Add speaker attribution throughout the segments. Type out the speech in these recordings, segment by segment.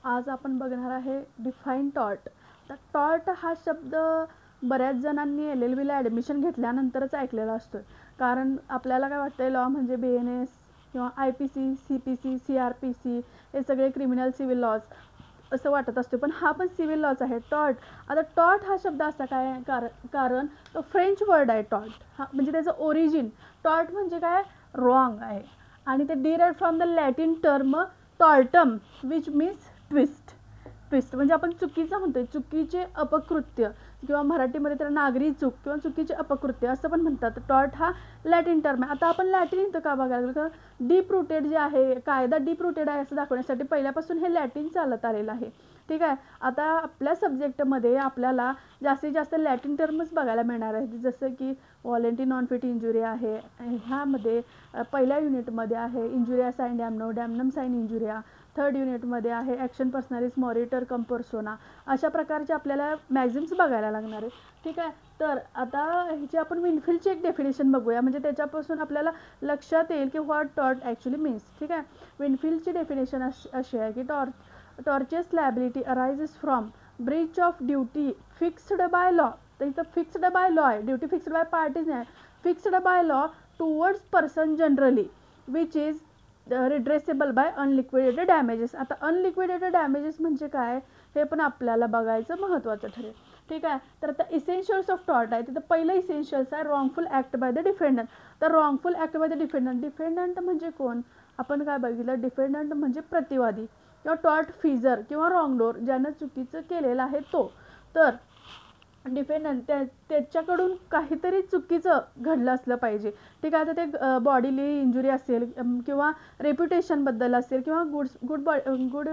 Speaker 1: आज आपण बघणार आहे डिफाईन टॉर्ट. तर टॉर्ट हा शब्द बऱ्याच जणांनी LLBला ॲडमिशन घेतल्यानंतरच ऐकलेला असतो. कारण आपल्याला काय वाटतं लॉ म्हणजे BNS किंवा IPC, CPC, CRPC हे सगळे क्रिमिनल सिव्हिल लॉज असं वाटत असतो, पण हा पण सिव्हिल लॉज आहे. टॉर्ट, आता टॉर्ट हा शब्द असा काय कारण तो फ्रेंच वर्ड आहे. टॉर्ट हा म्हणजे त्याचं ओरिजिन टॉर्ट म्हणजे काय रॉंग आहे आणि ते derived from the Latin term टॉर्टम which means twist. Twist म्हणजे आपण चुकीचं म्हणतोय, चुकीचे अपकृत्य किंवा मराठीमध्ये त्याला नागरी चूक किंवा चुकीचे अपकृत्य असं पण म्हणतात. टॉर्ट हा लॅटिन टर्म आहे. आता आपण लॅटिन इथं का बघायला गेलो तर डीप रूटेड जे आहे, कायदा डीप रूटेड आहे असं दाखवण्यासाठी पहिल्यापासून हे लॅटिन चालत आलेलं आहे. ठीक आहे. आता आपल्या सब्जेक्टमध्ये आपल्याला जास्तीत जास्त लॅटिन टर्मच बघायला मिळणार आहे, जसं की वॉलेंटी नॉन फिट इंजुरी आहे. ह्यामध्ये पहिल्या युनिटमध्ये आहे इंजुरिया साइन डॅमनो, डॅमनम साइन इंजुरिया. थर्ड युनिटमध्ये आहे ॲक्शन पर्सनॅलिस मॉरिटर कम पर्सोना. अशा प्रकारचे आपल्याला मॅक्झिम्स बघायला लागणार आहे. ठीक आहे. तर आता ह्याची आपण विनफिल्डची एक डेफिनेशन बघूया, म्हणजे त्याच्यापासून आपल्याला लक्षात येईल की व्हॉट टॉर्ट ॲक्च्युली मीन्स. ठीक आहे. विनफिल्डची डेफिनेशन अशी आहे की tortious liability arises from breach of duty fixed by law. तर इथं फिक्स्ड बाय लॉ आहे, ड्युटी फिक्स्ड बाय पार्टीज नाही, fixed by law towards person generally which is redressable by unliquidated damages. आता अनलिक्विडेटेड डॅमेजेस म्हणजे काय हे पण आपल्याला बघायचं महत्त्वाचं ठरेल. ठीक आहे. तर आता इसेन्शियल्स ऑफ टॉर्ट आहे, तिथं पहिलं इसेन्शियल्स आहे रॉंगफुल ॲक्ट बाय द डिफेंडंट. तर रॉंगफुल ॲक्ट बाय द डिफेंडंट, डिफेंडंट म्हणजे कोण आपण काय बघितलं, डिफेंडंट म्हणजे प्रतिवादी किंवा टॉर्ट फिजर किंवा रॉंगडोर ज्यानं चुकीचं केलेलं आहे तो. तर डिफेंडंट त्याच्याकडून काहीतरी चुकीचं घडलं असलं पाहिजे. ठीक आहे. आता ते बॉडीली इंजुरी असेल किंवा रेप्युटेशनबद्दल असेल किंवा गुड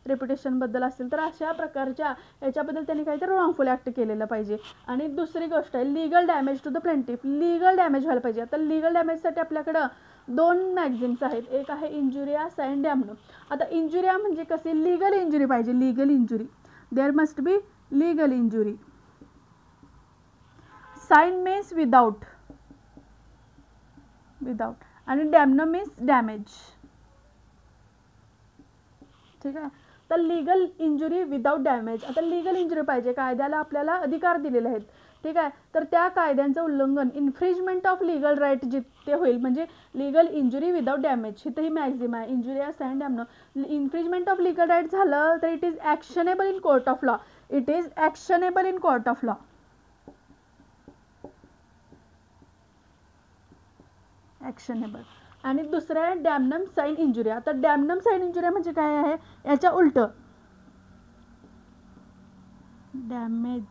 Speaker 1: रेप्युटेशनबद्दल असेल, तर अशा प्रकारच्या याच्याबद्दल त्यांनी काहीतरी रॉंगफुल ॲक्ट केलेलं पाहिजे. आणि दुसरी गोष्ट आहे legal damage to the plaintiff. Legal damage व्हायला पाहिजे. आता लीगल डॅमेजसाठी आपल्याकडं दोन मॅगझिन्स आहेत, एक आहे इंजुरिया साइन डॅमनो. आता इंजुरिया म्हणजे कशी लीगल इंजुरी पाहिजे, legal injury, there must be legal injury. साइन मीन्स विदाउट आणि डॅमनो मीन्स डॅमेज. ठीक आहे. तर लीगल इंजुरी विदाउट डॅमेज. आता लीगल इंजुरी पाहिजे, कायद्याला आपल्याला अधिकार दिलेले आहेत. ठीक आहे. तर त्या कायद्यांचं उल्लंघन इन्फ्रिजमेंट ऑफ लीगल राईट जिथे होईल म्हणजे लीगल इंजुरी विदाउट डॅमेज, इथं ही मॅक्झिम आहे injuria sine damno. Infringement of legal right झालं तर it is actionable in court of law. It is actionable in court of law. Actionable. आणि दुसरं आहे डॅमनम साइन इंजुरिया. तर डॅमनम साइन इंजुरिया म्हणजे काय आहे, याच्या उलट डॅमेज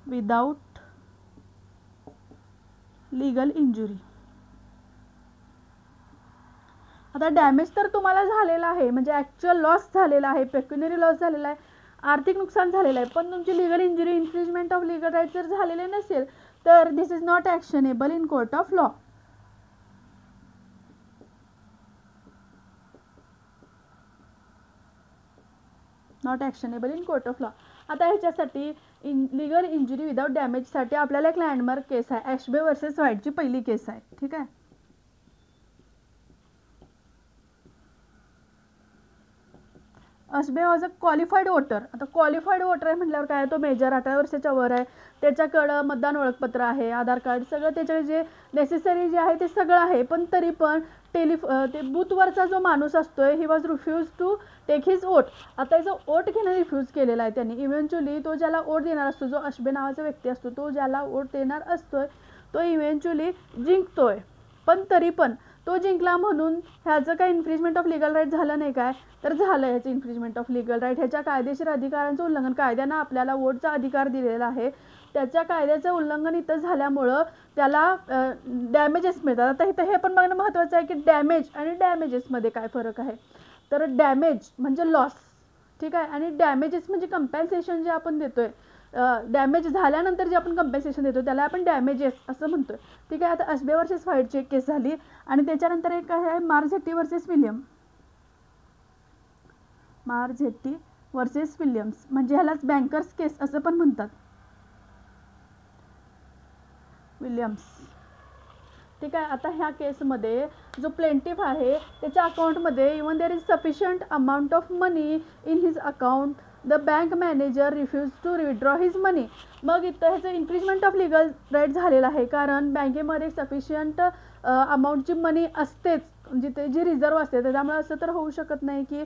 Speaker 1: विदाउट लीगल इंजुरी. आता डॅमेज तर तुम्हाला झालेला आहे म्हणजे ॲक्च्युअल लॉस झालेला आहे, पेक्युनरी लॉस झालेला आहे, आर्थिक नुकसान झालेलं आहे, पण तुमची legal injury infringement of legal right जर झालेले नसेल तर this is not actionable in court of law. Not actionable in court of law. आता ह्याच्यासाठी लीगल इंजुरी विदाउट डॅमेजसाठी आपल्याला एक लँडमार्क केस आहे, ॲशबे वर्सेस व्हाईटची पहिली केस आहे. ठीक आहे. अशबे वॉज अ क्वालिफाईड वोटर. आता क्वालिफाईड वोटर आहे म्हटल्यावर काय, तो मेजर 18 वर्षाच्या वर आहे, त्याच्याकडं मतदान ओळखपत्र आहे, आधार कार्ड, सगळं त्याच्याकडे जे नेसेसरी जे आहे ते सगळं आहे, पण तरी पण ते बूथवरचा जो माणूस असतोय he was refuse to take his vote. आता जो वोट घेणं रिफ्यूज केलेला आहे त्यांनी. इव्हेंच्युअली तो ज्याला वोट देणार असतो, जो अशबे नावाचा व्यक्ती असतो, तो ज्याला वोट देणार असतोय तो इव्हेंच्युअली जिंकतोय, पण तरी पण तो जिंकला म्हणून ह्याचं काय इन्फ्रिजमेंट ऑफ लीगल राईट झालं नाही काय, तर झालं ह्याचं इन्फ्रिजमेंट ऑफ लीगल राईट. ह्याच्या कायदेशीर अधिकारांचं उल्लंघन, कायद्यानं आपल्याला वोटचा अधिकार दिलेला आहे, त्याच्या कायद्याचं उल्लंघन इथं झाल्यामुळं त्याला डॅमेजेस मिळतात. आता इथं हे पण बघणं महत्त्वाचं आहे की डॅमेज आणि डॅमेजेसमध्ये काय फरक आहे. तर डॅमेज म्हणजे लॉस. ठीक आहे. आणि डॅमेजेस म्हणजे कंपॅन्सेशन जे आपण देतोय, डॅमेज झाल्यानंतर जे आपण कंपेन्सेशन देतो त्याला आपण डॅमेजेस असं म्हणतोय. ठीक आहे. आता अशबे वर्सेस व्हाईटची एक केस झाली आणि त्याच्यानंतर एक आहे मार्झेट्टी वर्सेस विलियम. मार्झेट्टी वर्सेस विलियम्स म्हणजे ह्यालाच बँकर्स केस असं पण म्हणतात. विलियम्स. ठीक आहे. आता ह्या केसमध्ये जो प्लेंटिफ आहे त्याच्या अकाउंटमध्ये even there is sufficient amount of money in his account, the bank manager refuse to withdraw his money. मग इथं ह्याचं इन्फ्रिजमेंट ऑफ लिगल राईट झालेलं आहे, कारण बँकेमध्ये सफिशियंट अमाऊंटची मनी असतेच, जिथे जी रिझर्व असते. त्याच्यामुळे असं तर होऊ शकत नाही की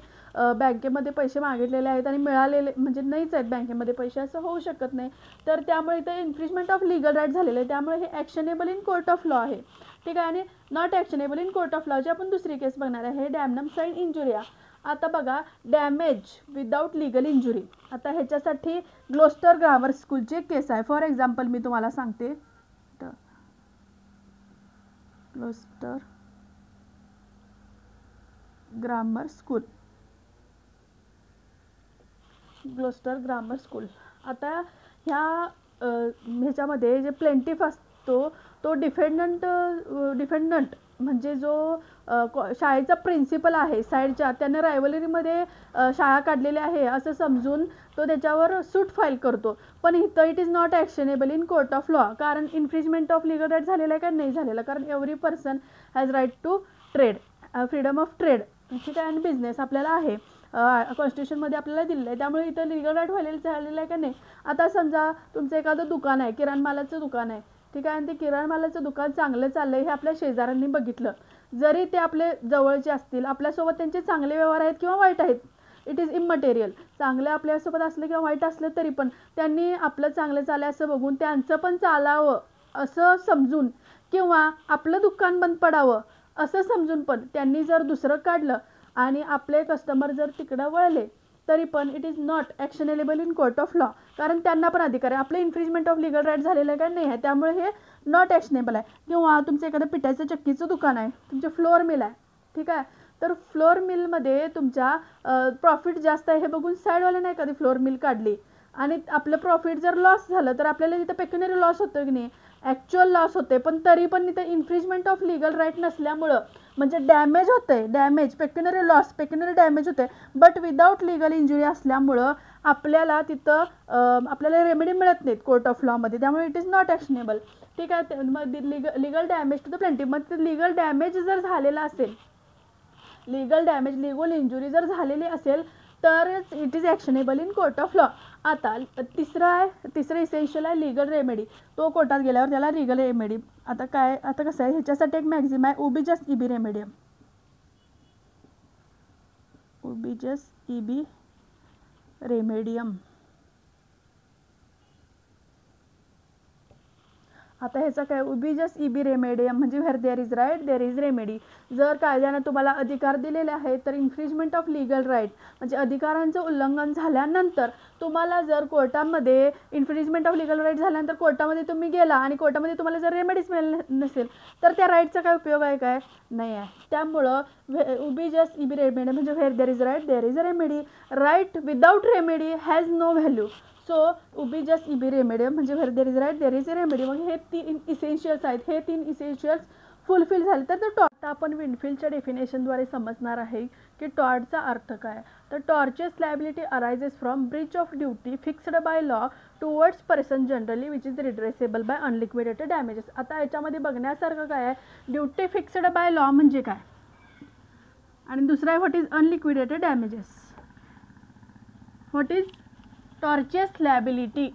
Speaker 1: बँकेमध्ये पैसे मागितलेले आहेत आणि मिळालेले म्हणजे नाहीच आहेत बँकेमध्ये पैसे, असं होऊ शकत नाही. तर त्यामुळे इथं इन्फ्रिजमेंट ऑफ लिगल राईट झालेलं आहे, त्यामुळे हे actionable in court of law आहे. ठीक आहे. आणि not actionable in court of लॉची आपण दुसरी केस बघणार आहे, हे डॅमनम साइन इंजुरिया. आता बघा, डॅमेज विदाऊट लिगल इंजुरी. आता ह्याच्यासाठी ग्लोस्टर ग्रामर स्कूलची एक केस आहे. फॉर एक्झाम्पल मी तुम्हाला सांगते, Gloucester grammar school, Gloucester grammar school. आता ह्याच्यामध्ये जे प्लेंटिफ असतो तो डिफेंडंट म्हणजे जो शाळेचा प्रिन्सिपल आहे साईडच्या, त्याने रायव्हलरीमध्ये शाळा काढलेली आहे असं समजून तो त्याच्यावर सूट फाईल करतो. पण इथं it is not actionable in court of law, कारण इन्फ्रिजमेंट ऑफ लिगल राईट झालेला आहे का नाही झालेला, कारण every person has right to trade, freedom of trade. ठीक आहे. आणि बिझनेस आपल्याला आहे, कॉन्स्टिट्यूशनमध्ये आपल्याला दिलेलं आहे, त्यामुळे इथं लिगल राईट झालेलं आहे का नाही. आता समजा तुमचं एखादं दुकान आहे, किराणमालाचं दुकान आहे. ठीक आहे. आणि ते किराणमालाचं दुकान चांगलं चाललं आहे हे आपल्या शेजाऱ्यांनी बघितलं, जरी ते आपले जवळचे असतील, आपल्यासोबत त्यांचे चांगले व्यवहार आहेत किंवा वाईट आहेत, इट इज इमटेरियल. चांगलं आपल्यासोबत असलं किंवा वाईट असलं तरी पण त्यांनी आपलं चांगलं चाललं असं बघून त्यांचं पण चालावं असं समजून, किंवा आपलं दुकान बंद पडावं असं समजून पण त्यांनी जर दुसरं काढलं आणि आपले कस्टमर जर तिकडं वळले, तरी पण it is not actionable in court of law, कारण त्यांना पण अधिकार आहे. आपलं इन्फ्रिजमेंट ऑफ लिगल राईट झालेलं आहे का नाही आहे, त्यामुळे हे नॉट ॲक्शनेबल आहे. किंवा तुमचं एखादं पिठाचं चक्कीचं दुकान आहे, तुमचे फ्लोअर मिल आहे. ठीक आहे. तर फ्लोअर मिलमध्ये तुमच्या प्रॉफिट जास्त आहे हे बघून साईडवाल्याने एखादी फ्लोअर मिल काढली आणि आपलं प्रॉफिट जर लॉस झालं तर आपल्याला तिथं पेक्युनरी लॉस होतो की नाही, ॲक्च्युअल लॉस होते. पण तरी पण तिथं इन्फ्रिजमेंट ऑफ लिगल राईट नसल्यामुळं म्हणजे डॅमेज होते, डॅमेज पेक्युनरी लॉस, पेक्युनरी डॅमेज होते, बट विदाऊट लिगल इंजुरी असल्यामुळं आपल्याला तिथं आपल्याला रेमेडी मिळत नाहीत कोर्ट ऑफ लॉमध्ये, त्यामुळे इट इज नॉट ॲक्शनेबल. ठीक आहे. मग legal damage to the plaintiff, मग ते लिगल डॅमेज जर झालेला असेल, लिगल डॅमेज लिगल इंजुरी जर झालेली असेल तरच it is actionable in court of law. आता तिसरं इसेन्शियल आहे लिगल रेमेडी. तो कोर्टात गेल्यावर त्याला लिगल रेमेडी. आता कसं आहे, ह्याच्यासाठी एक मॅक्झिम आहे उबिजस इबी रेमेडियम, उबिजस इबी रेमेडियम. आता ह्याचा काय, उबिजस इबी रेमेडियम म्हणजे where there is right there is remedy. जर कायद्यानं तुम्हाला अधिकार दिलेले आहे तर इन्फ्रिजमेंट ऑफ लिगल राईट म्हणजे अधिकारांचं उल्लंघन झाल्यानंतर तुम्हाला जर कोर्टामध्ये इन्फ्रिजमेंट ऑफ लिगल राईट झाल्यानंतर कोर्टामध्ये तुम्ही गेला आणि कोर्टामध्ये तुम्हाला जर रेमेडीज मिळाली नसेल तर त्या राईटचा काय उपयोग आहे, काय नाही आहे. त्यामुळं उबिजस इबी रेमेडी म्हणजे where there is right there is a remedy. Right without remedy has no value. So ubi jus इबी रेमेडियम म्हणजे where there is right there is a remedy. मग हे 3 इसेन्शियल्स आहेत, हे 3 इसेन्शियल्स फुलफिल झाले तर तो टॉर्ट आपण विनफिलच्या डेफिनेशनद्वारे समजणार आहे की टॉर्टचा अर्थ काय. तर tortious liability arises from breach of duty fixed by law towards person generally which is redressable by unliquidated damages. आता याच्यामध्ये बघण्यासारखं काय आहे, ड्युटी फिक्स्ड बाय लॉ म्हणजे काय, आणि दुसरा आहे what is unliquidated damages. What is torches liability.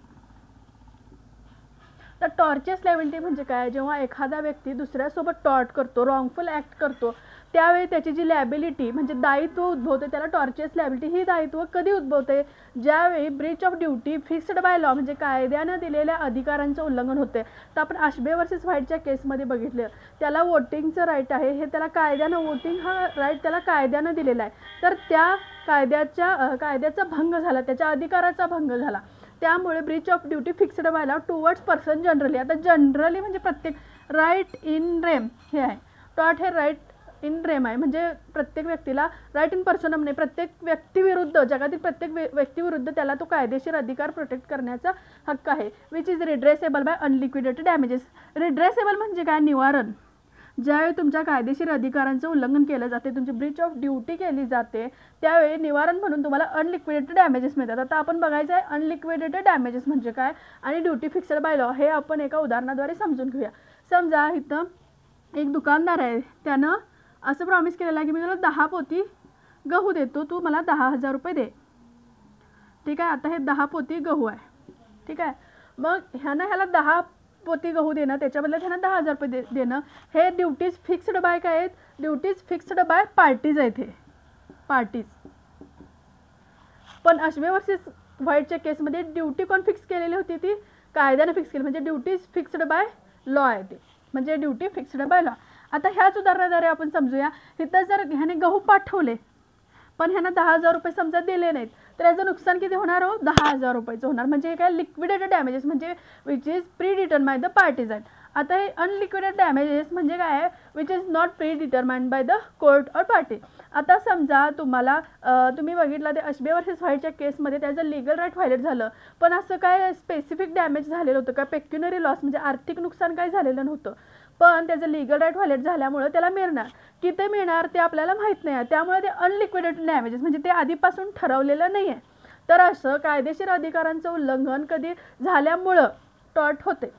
Speaker 1: तर टॉर्चेस लायबिलिटी म्हणजे काय, जेव्हा एखादा व्यक्ती दुसऱ्यासोबत टॉर्ट करतो, रॉंगफुल ॲक्ट करतो, त्यावेळी त्याची जी लायबिलिटी म्हणजे दायित्व उद्भवते त्याला टॉर्चेस लायबिलिटी. ही दायित्व कधी उद्भवते, ज्यावेळी Breach of duty fixed by law म्हणजे कायद्यानं दिलेल्या अधिकारांचं उल्लंघन होते. तर आपण आशबे वर्सेस व्हाईटच्या केसमध्ये बघितलं, त्याला वोटिंगचं राईट आहे, हे त्याला कायद्यानं वोटिंग हा राईट त्याला कायद्यानं दिलेला आहे. तर त्या कायद्याचा भंग झाला, त्याच्या अधिकाराचा भंग झाला, त्यामुळे Breach of duty fixed by law towards person generally. आता जनरली म्हणजे प्रत्येक, राईट इन रेम हे आहे, टॉर्ट हे राईट इन रेम आहे म्हणजे प्रत्येक व्यक्तीला, राईट इन पर्सनम नाही, प्रत्येक व्यक्तीविरुद्ध, जगातील प्रत्येक व्यक्तीविरुद्ध त्याला तो कायदेशीर अधिकार प्रोटेक्ट करण्याचा हक्क आहे. Which is redressable by unliquidated damages. Redressable म्हणजे काय, निवारण. ज्यावेळी तुमच्या कायदेशीर अधिकारांचं उल्लंघन केलं जाते, तुमची ब्रीच ऑफ ड्युटी केली जाते, त्यावेळी निवारण म्हणून तुम्हाला अनलिक्विडेटेड डॅमेजेस मिळतात. आता आपण बघायचं आहे अनलिक्विडेटेड डॅमेजेस म्हणजे काय आणि ड्युटी फिक्स्ड बाय लॉ हे आपण एका उदाहरणाद्वारे समजून घेऊया. समजा इथं एक दुकानदार आहे, त्यानं असं प्रॉमिस केलेलं आहे की मी तुला 10 पोती गहू देतो, तू मला 10,000 रुपये दे. ठीक आहे. आता हे 10 पोती गहू आहे. ठीक आहे. मग ह्याला 10 पोती गहू देणं, त्याच्या बदल्यात ह्यानं 10,000 रुपये देणं, हे ड्युटीज फिक्स्ड बाय काय आहेत? ड्युटीज फिक्स्ड बाय पार्टीज आहेत. हे पार्टीज. पण अश्वे वर्सेस व्हाईटच्या केसमध्ये ड्युटी कोण फिक्स केलेली होती? ती कायद्याने फिक्स केली, म्हणजे ड्युटीज फिक्स्ड बाय लॉ आहे ते, म्हणजे ड्युटी फिक्स्ड बाय लॉ. आता ह्याच उदाहरणाद्वारे आपण समजूया, इथं जर ह्याने गहू पाठवले पण ह्यानं 10,000 रुपये समजा दिले नाहीत, तर याचं नुकसान किती होणार हो? 10,000 रुपयेचं होणार. म्हणजे काय? लिक्विडेटेड डॅमेजेस, म्हणजे which is pre determined the parties आहेत. आता हे अनलिक्विडेड डॅमेजेस म्हणजे काय आहे? Which is not pre determined by the court और पार्टी. आता समजा तुम्ही बघितलं ते अश्वे वर्सेस व्हाईटच्या केसमध्ये त्याचं लिगल राईट व्हायलेट झालं, पण असं काय स्पेसिफिक डॅमेज झालेलं होतं का? पेक्युनरी लॉस म्हणजे आर्थिक नुकसान काही झालेलं नव्हतं, पण त्याचं लिगल राईट व्हायलेट झाल्यामुळे त्याला मिळणार. किती मिळणार ते आपल्याला माहीत नाही आहे, त्यामुळे ते अनलिक्विडेटेड डॅमेजेस म्हणजे ते आधीपासून ठरवलेलं नाही आहे. तर असं कायदेशीर अधिकारांचं उल्लंघन कधी झाल्यामुळं टॉर्ट होते.